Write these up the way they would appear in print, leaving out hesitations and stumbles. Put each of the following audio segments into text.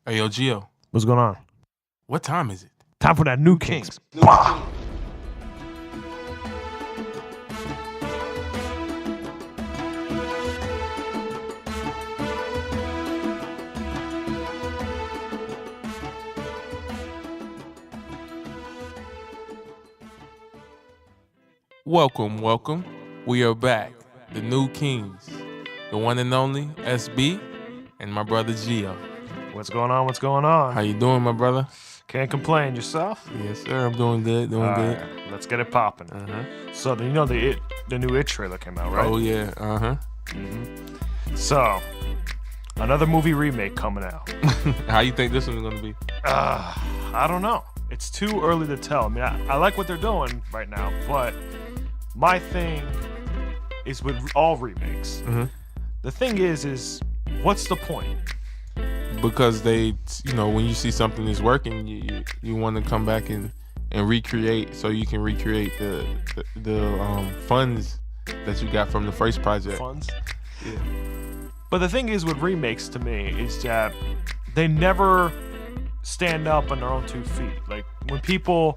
Hey, yo, Gio, What's going on? what time is it? Time for that new Kings. Welcome. We are back. The new Kings. The one and only SB and my brother Gio. What's going on? What's going on? How you doing, my brother? Can't complain. Yourself? Yes, sir. I'm doing good. Doing good. Right, let's get it popping. So you know the new It trailer came out, right? Oh yeah. So another movie remake coming out. How you think this one's gonna be? I don't know. It's too early to tell. I mean, I like what they're doing right now, but my thing is with all remakes. The thing is what's the point? Because they, when you see something is working, you want to come back and recreate, so you can recreate the funds that you got from the first project. Funds? Yeah. But the thing is with remakes to me is that they never stand up on their own 2 feet. Like when people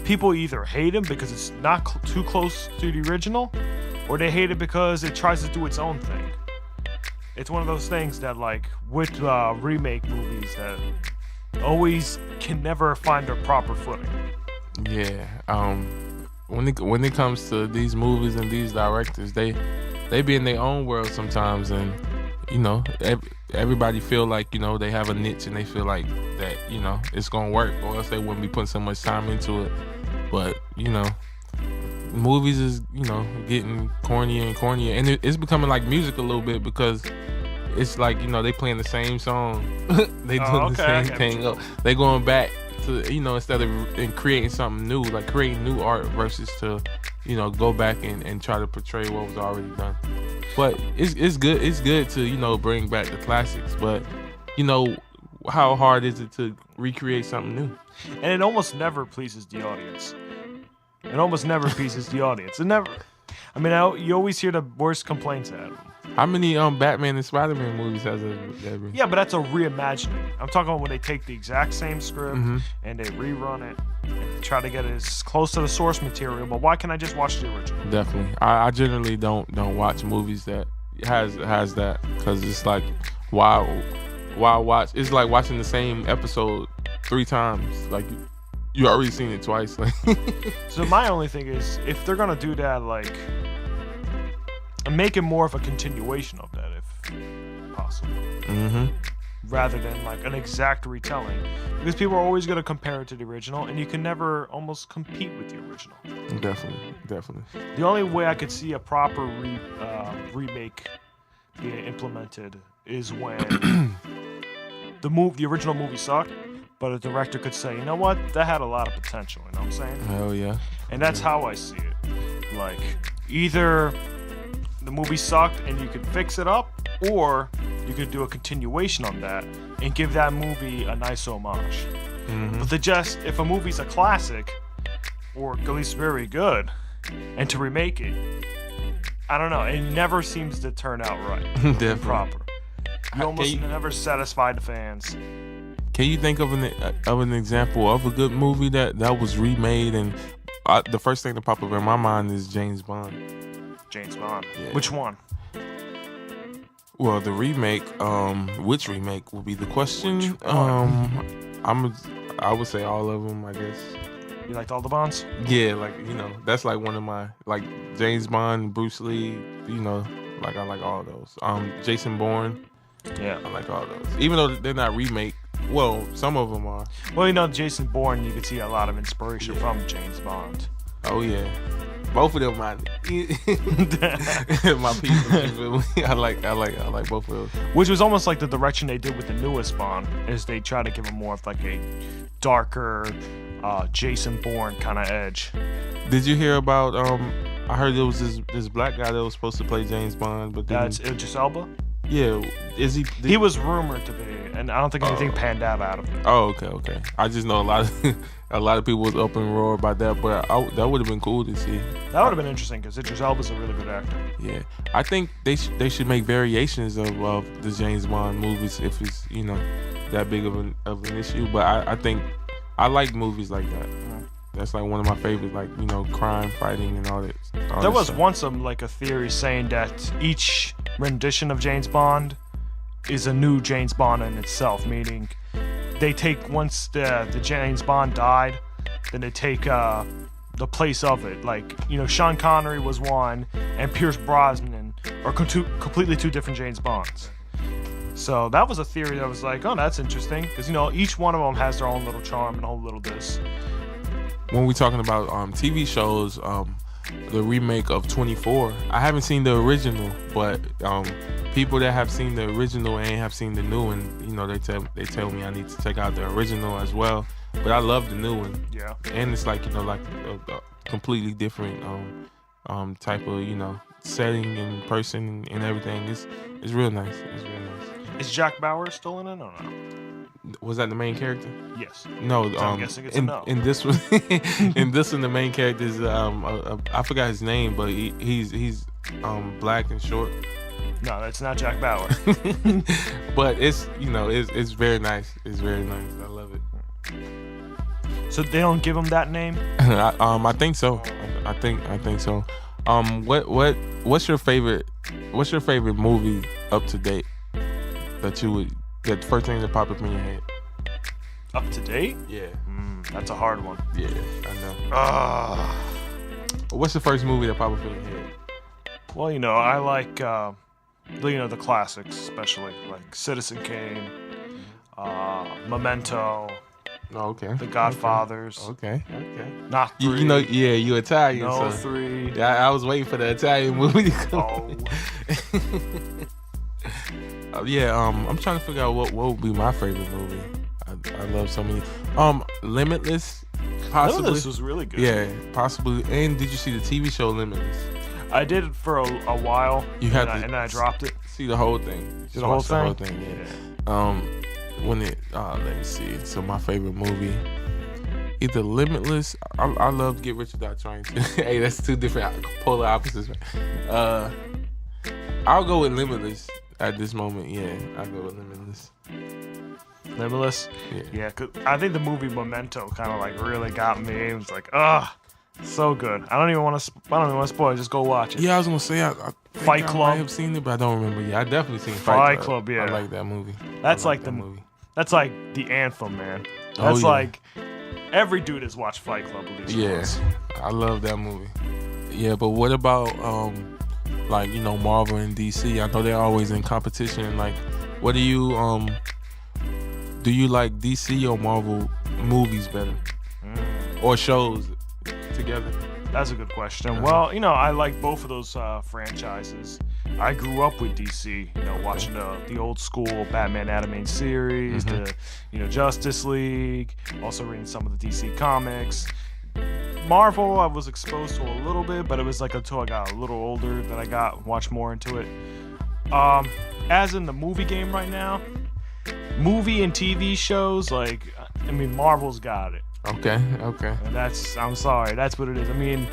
either hate them because it's not too close to the original, or they hate it because it tries to do its own thing. It's one of those things that, like, with remake movies that always can never find their proper footing. Yeah. When it comes to these movies and these directors, they be in their own world sometimes, and everybody feel like they have a niche and they feel like that it's gonna work, or else they wouldn't be putting so much time into it. But movies is getting cornier and cornier, and it's becoming like music a little bit, because it's like they playing the same song. They doing the same thing. They going back to instead of creating something new, like creating new art, versus to go back and try to portray what was already done. But it's good to bring back the classics, but how hard is it to recreate something new? And it almost never pleases the audience. It almost never pleases the audience. It never. I mean, you always hear the worst complaints at them. How many Batman and Spider-Man movies has there been? Yeah, but that's a reimagining. I'm talking about when they take the exact same script and they rerun it and try to get it as close to the source material. But why can't I just watch the original? Definitely. I generally don't watch movies that has that, because it's like why watch? It's like watching the same episode 3 times. Like you already seen it twice. So my only thing is, if they're gonna do that, like, make it more of a continuation of that, if possible, rather than like an exact retelling, because people are always gonna compare it to the original, and you can never almost compete with the original. Definitely. The only way I could see a proper remake being implemented is when the original movie sucked, but a director could say, you know what, that had a lot of potential. You know what I'm saying? Hell yeah. And that's how I see it. Like, either the movie sucked and you could fix it up, or you could do a continuation on that and give that movie a nice homage. But if a movie's a classic, or at least very good, and to remake it, I don't know, it never seems to turn out right. Definitely. Proper. You almost never satisfy the fans. Can you think of an example of a good movie that was remade? And the first thing that popped up in my mind is James Bond. James Bond. Yeah. Which one? Well, the remake. Which remake will be the question? I would say all of them, I guess. You liked all the Bonds? Yeah, like that's like one of my, like, James Bond, Bruce Lee. Like I like all of those. Jason Bourne. Yeah, I like all those, even though they're not remake. Well, some of them are. Well, Jason Bourne, you could see a lot of inspiration from James Bond. Oh yeah, both of them my people. I like both of those. Which was almost like the direction they did with the newest Bond, is they try to give him more of like a darker Jason Bourne kind of edge. Did you hear about? I heard there was this black guy that was supposed to play James Bond, but that's Idris Elba. Yeah, is he? He was rumored to be, and I don't think anything panned out of it. Oh, okay. I just know a lot of people was up and roar about that, but that would have been cool to see. That would have been interesting, because Idris Elba's a really good actor. Yeah, I think they should make variations of the James Bond movies, if it's that big of an issue. But I think I like movies like that. That's like one of my favorites, like, you know, crime fighting and all that. There was once a theory saying that each rendition of James Bond is a new James Bond in itself, meaning they take, once the James Bond died, then they take the place of it. Like, you know, Sean Connery was one, and Pierce Brosnan are completely two different James Bonds. So that was a theory that was like, oh, that's interesting, because, you know, each one of them has their own little charm and a whole little this. When we're talking about TV shows, the remake of 24, I haven't seen the original, but people that have seen the original and have seen the new one, you know, they tell me I need to check out the original as well. But I love the new one. Yeah. And it's like, you know, like a completely different type of, you know, setting and person and everything. It's real nice. It's real nice. Is Jack Bauer still in it or no? Was that the main character? Yes. No, so I'm guessing it's a no. In this one, the main character is I forgot his name, but he's black and short. No, that's not Jack Bauer. But it's, you know, it's very nice. It's very nice. I love it. So they don't give him that name? I think so. I think so. What's your favorite movie up to date that first thing that pop up in your head? Up to date? Yeah. That's a hard one. Yeah, I know. What's the first movie that pop up in your head? Well, you know, I like the classics, especially like Citizen Kane, Memento. Oh, okay. The Godfathers. Okay. Not 3. You know, yeah, you Italian. No, so 3. Yeah, I was waiting for the Italian movie to come. I'm trying to figure out what would be my favorite movie. I love so many. Limitless, possibly. Limitless was really good. Yeah, possibly. And did you see the TV show Limitless? I did it for a while. You had and then I dropped it. See the whole thing. The whole thing. Yeah. When it let me see. So my favorite movie, either Limitless. I love Get Rich or Die Trying to. Hey, that's two different polar opposites. Right? I'll go with Limitless at this moment. Yeah, I'll go with Limitless. Limitless? Yeah, cause I think the movie Memento kind of like really got me. It was like, so good. I don't even want to spoil. Just go watch it. Yeah, I was gonna say I Fight Club. I might have seen it, but I don't remember. Yeah, I definitely seen Fight Club. Yeah, I like that movie. That's like the movie. That's like the anthem, man. That's like every dude has watched Fight Club at least once. I love that movie. Yeah, but what about like, you know, Marvel and DC? I know they're always in competition. Like, what do you like DC or Marvel movies better, or shows together? That's a good question. Well, you know, I like both of those franchises. I grew up with DC, you know, watching the old school Batman animated series, the, you know, Justice League, also reading some of the DC comics. Marvel, I was exposed to a little bit, but it was like until I got a little older that I watched more into it. As in the movie game right now, movie and TV shows, like, I mean, Marvel's got it. Okay. And I'm sorry, that's what it is. I mean,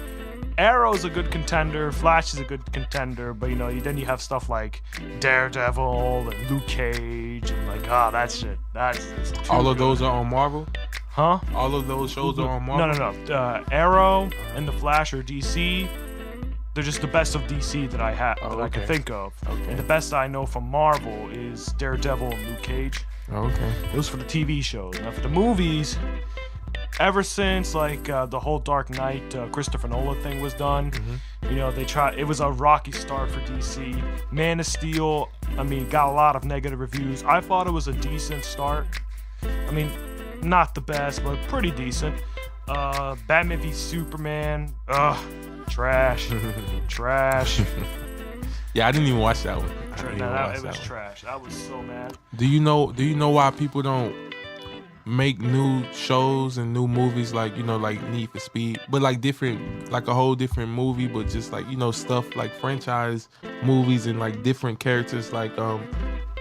Arrow's a good contender, Flash is a good contender, but, you know, then you have stuff like Daredevil and Luke Cage and like, that shit. That's all of those are on Marvel? Huh? All of those shows are on Marvel? No. Arrow and the Flash are DC. They're just the best of DC that I have I can think of. Okay. And the best I know from Marvel is Daredevil and Luke Cage. Okay. Those for the TV shows. Now for the movies, ever since like the whole Dark Knight Christopher Nolan thing was done, you know, it was a rocky start for DC. Man of Steel, I mean, got a lot of negative reviews. I thought it was a decent start. I mean, not the best, but pretty decent. Batman v Superman, trash. Yeah, I didn't even watch that one. It was trash. I was so mad. Do you know why people don't make new shows and new movies, like, you know, like Need for Speed, but like different, like a whole different movie, but just like, you know, stuff like franchise movies and like different characters, like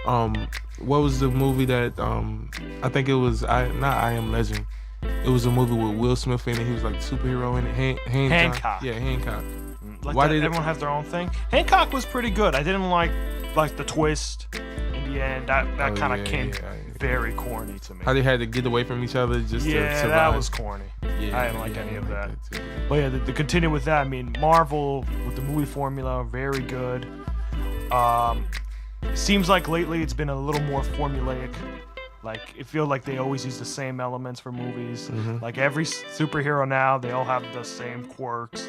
what was the movie that I think it was not I Am Legend. It was a movie with Will Smith in it. He was like a superhero in it. Hancock. Yeah, Hancock. Like, why did everyone have their own thing? Hancock was pretty good. I didn't like the twist in the the end, that kind of came yeah. very corny to me. How they had to get away from each other just to survive. That was corny. Yeah, I didn't like any of that. too. But yeah, to continue with that, I mean, Marvel with the movie formula, very good. Seems like lately it's been a little more formulaic. Like, it feels like they always use the same elements for movies. Like, every superhero now, they all have the same quirks,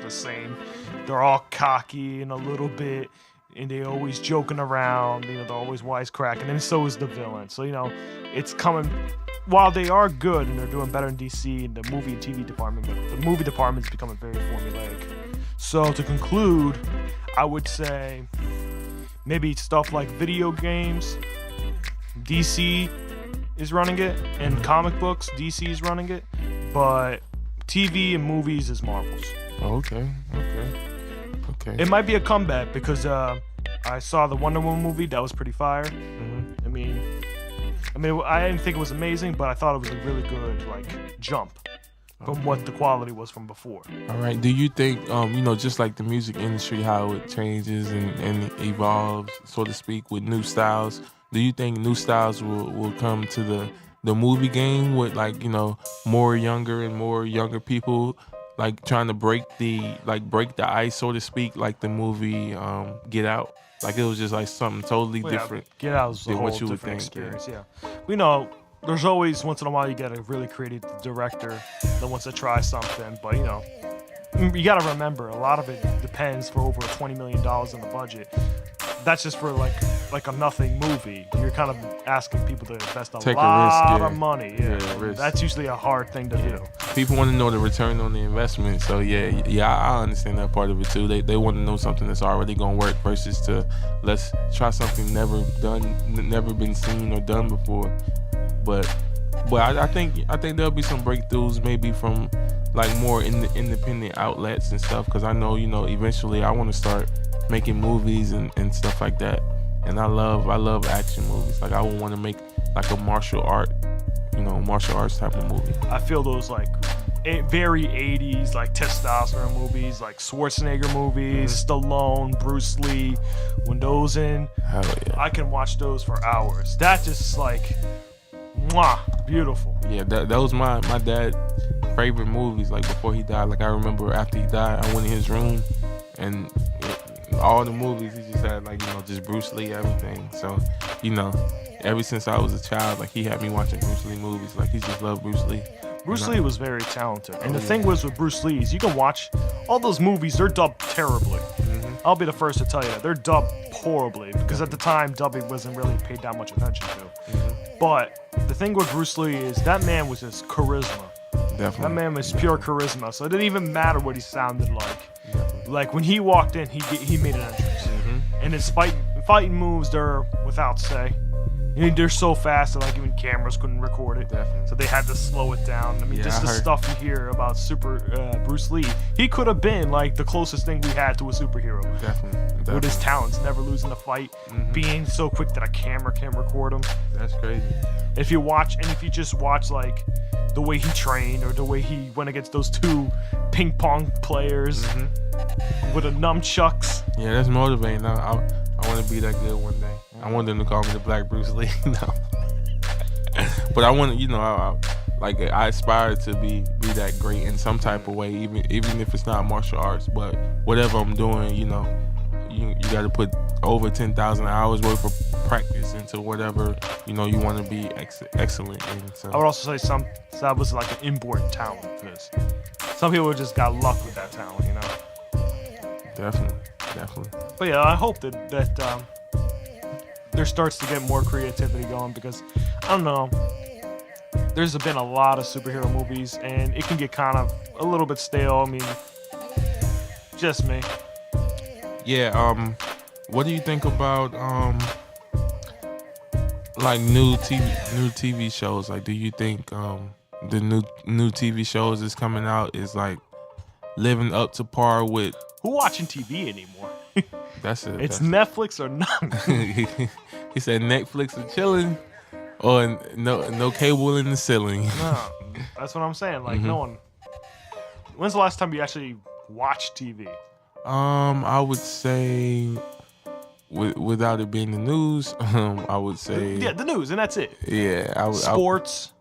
they're all cocky and a little bit, and they always joking around, you know, they're always wisecracking, and so is the villain. So, you know, it's coming, while they are good and they're doing better in DC in the movie and TV department, but the movie department is becoming very formulaic. So, to conclude, I would say maybe stuff like video games, DC is running it, and comic books, DC is running it, but TV and movies is Marvel's. Okay. It might be a comeback because I saw the Wonder Woman movie. That was pretty fire. I mean, I didn't think it was amazing, but I thought it was a really good jump from what the quality was from before. All right. Do you think, you know, just like the music industry, how it changes and evolves, so to speak, with new styles? Do you think new styles will come to the movie game with, like, you know, more younger people, like trying to break the ice, so to speak, like the movie Get Out? Like, it was just like something totally different. Get Out was a whole different experience. Yeah. We know there's always, once in a while, you get a really creative director that wants to try something, but, you know, you got to remember, a lot of it depends for over $20 million in the budget. That's just for like a nothing movie. You're kind of asking people to invest a lot of money. Yeah, that's usually a hard thing to do. People want to know the return on the investment. So I understand that part of it too. They want to know something that's already gonna work versus to let's try something never been seen or done before. But I think there'll be some breakthroughs maybe from like more independent outlets and stuff. Because I know, you know, eventually I want to start making movies and stuff like that. And I love action movies. Like, I would want to make like a martial arts type of movie. I feel those like very 80s like testosterone movies, like Schwarzenegger movies, Stallone, Bruce Lee. When those in, hell yeah, I can watch those for hours. That just like, mwah, beautiful. Yeah, that was my dad's favorite movies. Like, before he died, like I remember after he died, I went in his room and all the movies, he just had like, you know, just Bruce Lee, everything. So, you know, ever since I was a child, like, he had me watching Bruce Lee movies. Like, he just loved Bruce Lee. Bruce Lee was very talented. And the thing was with Bruce Lee is you can watch all those movies, they're dubbed terribly. I'll be the first to tell you that. They're dubbed horribly because at the time, dubbing wasn't really paid that much attention to. But the thing with Bruce Lee is that man was just charisma. Definitely. That man was pure charisma. So it didn't even matter what he sounded like. Like, when he walked in, he made an entrance. And his fighting moves, they're without say. I mean, they're so fast that like even cameras couldn't record it. Definitely. So they had to slow it down. I mean, just the stuff you hear about Bruce Lee. He could have been like the closest thing we had to a superhero. Definitely. With his talents, never losing a fight, being so quick that a camera can't record him. That's crazy. If you just watch like the way he trained or the way he went against those two ping pong players with a nunchucks. Yeah, that's motivating. I want to be that good one day. I want them to call me the Black Bruce Lee. No. But I want to, you know, I aspire to be that great in some type of way, even if it's not martial arts. But whatever I'm doing, you know, you got to put over 10,000 hours worth of practice into whatever, you know, you want to be excellent in. So. I would also say that was like an inborn talent for this. Some people just got luck with that talent, you know. Definitely. But yeah, I hope that there starts to get more creativity going because, I don't know, there's been a lot of superhero movies and it can get kind of a little bit stale. I mean, just me. Yeah, what do you think about like new TV shows? Like, do you think the new TV shows that's coming out is like living up to par with who watching TV anymore? It's Netflix or nothing. He said Netflix or chilling, or no cable in the ceiling. No, that's what I'm saying. Like, no one. When's the last time you actually watched TV? I would say without it being the news, I would say the news, and that's it. Yeah, Sports.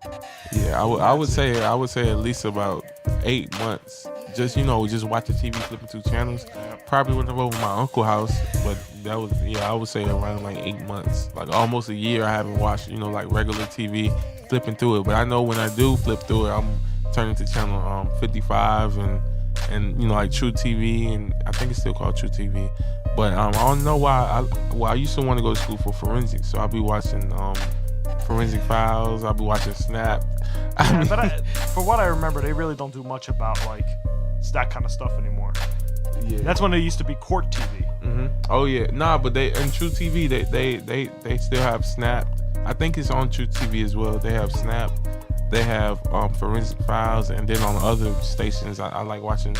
I would say at least about 8 months. Just just watch the TV, flipping through channels. Probably went over my uncle's house, but that was I would say around like 8 months, like almost a year. I haven't watched like regular TV, flipping through it. But I know when I do flip through it, I'm turning to channel 55 and like True TV, and I think it's still called True TV. But I don't know why. I used to want to go to school for forensics, so I'll be watching Forensic Files. I'll be watching Snap. But for what I remember, they really don't do much about like that kind of stuff anymore. Yeah, that's when they used to be court TV. Mm-hmm. Oh yeah, but they in True TV they still have Snap. I think it's on True TV as well. They have Snap. They have Forensic Files, and then on other stations, I like watching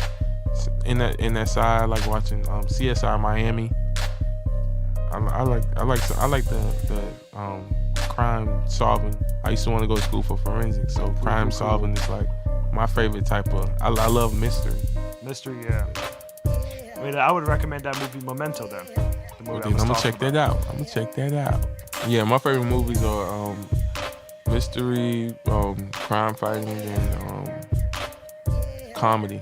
in that side. I like watching CSI Miami. I like the crime solving. I used to want to go to school for forensics, so crime solving is like my favorite type of. I love mystery. Mystery, yeah. I mean, I would recommend that movie Memento then. The movie I'm gonna check that out. Yeah, my favorite movies are mystery, crime fighting, and comedy.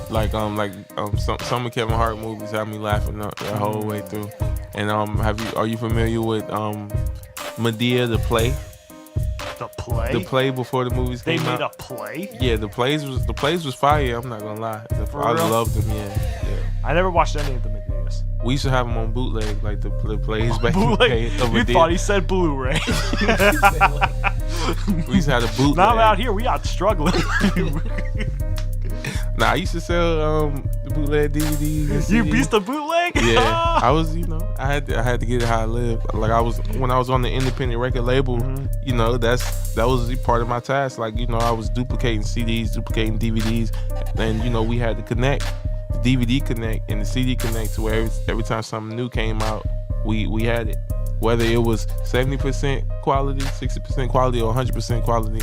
Like some of Kevin Hart movies have me laughing the whole way through. And are you familiar with Medea the play? The play? The play before the movies came out. They made a play? Yeah, the plays was fire. I'm not gonna lie. I loved them. Yeah. I never watched any of the Medeas. We used to have them on bootleg, like the plays back in the day. You thought he said Blu-ray. We used to have a bootleg. Now out here, we out struggling. I used to sell the bootleg DVDs and CDs. You beat the bootleg? Yeah, I was. I had to get it how I live. Like when I was on the independent record label. Mm-hmm. That was part of my task. Like I was duplicating CDs, duplicating DVDs, and we had to connect the DVD connect and the CD connect to where every time something new came out, we had it. Whether it was 70% quality, 60% quality, or 100% quality,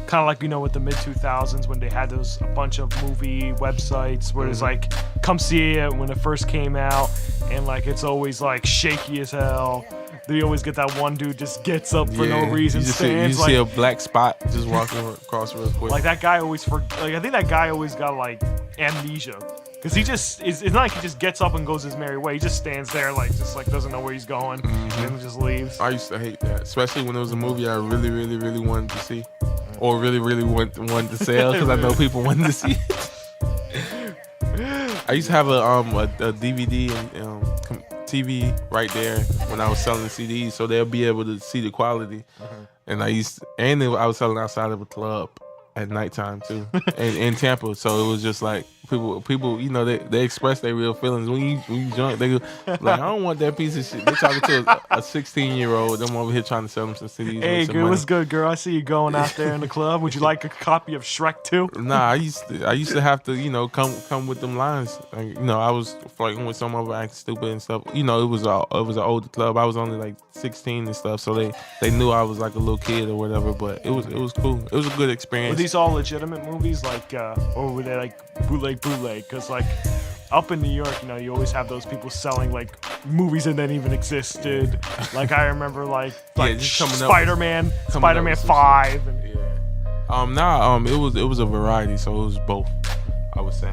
Kind of like with the mid 2000s when they had a bunch of movie websites where it's like, come see it when it first came out, and like it's always like shaky as hell. They always get that one dude just gets up for no reason, you see a black spot just walking across real quick. Like that guy always I think that guy always got like amnesia. Cause he just it's not like he just gets up and goes his merry way. He just stands there like doesn't know where he's going and just leaves. I used to hate that, especially when it was a movie I really, really, really wanted to see, or really, really wanted to sell, because I know people wanted to see it. I used to have a DVD and TV right there when I was selling CDs, so they'll be able to see the quality. And I was selling outside of a club at nighttime too, in Tampa. So it was just like people, they express their real feelings when you drunk. They go like, I don't want that piece of shit. They're talking to a 16-year-old. Them over here trying to sell them some CDs. Hey, girl, what's good, girl? I see you going out there in the club. Would you like a copy of Shrek 2? Nah, I used to have to come with them lines. I was flirting with some of them, acting stupid and stuff. It was an older club. I was only like 16 and stuff, so they knew I was like a little kid or whatever. But it was cool. It was a good experience. Were these all legitimate movies, like, or were they like bootleg? Because like up in New York, you always have those people selling like movies that didn't even existed. Like I remember like Spider-Man 5. And, it was a variety, so it was both, I would say.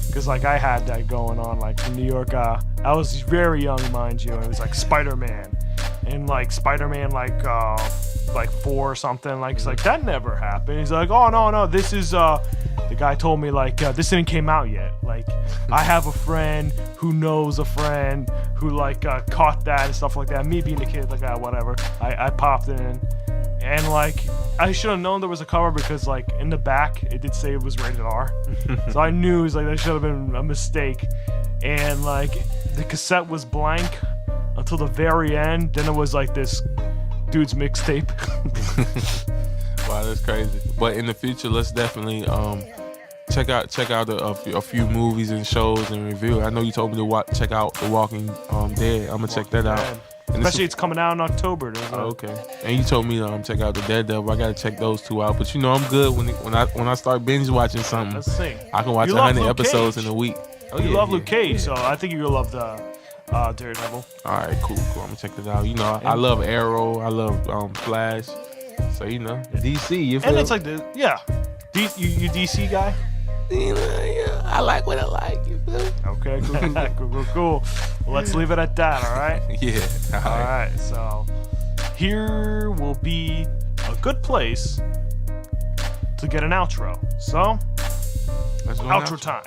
Because like I had that going on, like in New York. I was very young, mind you, and it was like Spider-Man and like Spider-Man like 4 or something. Like it's like that never happened. He's like, oh no, this is the guy told me like this didn't came out yet. Like I have a friend who knows a friend who like caught that and stuff like that. Me being a kid, like whatever. I popped it in, and like I should have known there was a cover because like in the back it did say it was rated R. So I knew it was like that should have been a mistake. And like the cassette was blank until the very end. Then it was like this dude's mixtape. Wow, that's crazy. But in the future, let's definitely check out a few movies and shows and review. I know you told me to check out The Walking Dead. I'm gonna check that out. Especially it's coming out in October. Okay. And you told me to check out the Daredevil. I gotta check those 2 out. But I'm good when I start binge watching something. Let's see. I can watch 100 episodes in a week. Oh, You yeah, love yeah, Luke Cage, yeah. so I think you'll love the Daredevil. All right, cool. I'm gonna check that out. You know, I love Arrow. I love Flash. So you know, DC. You feel? And it's like you DC guy? You know, yeah, I like what I like. You feel? Okay, cool. Well, let's leave it at that. All right. Yeah. All right. So here will be a good place to get an outro. So Let's go outro time.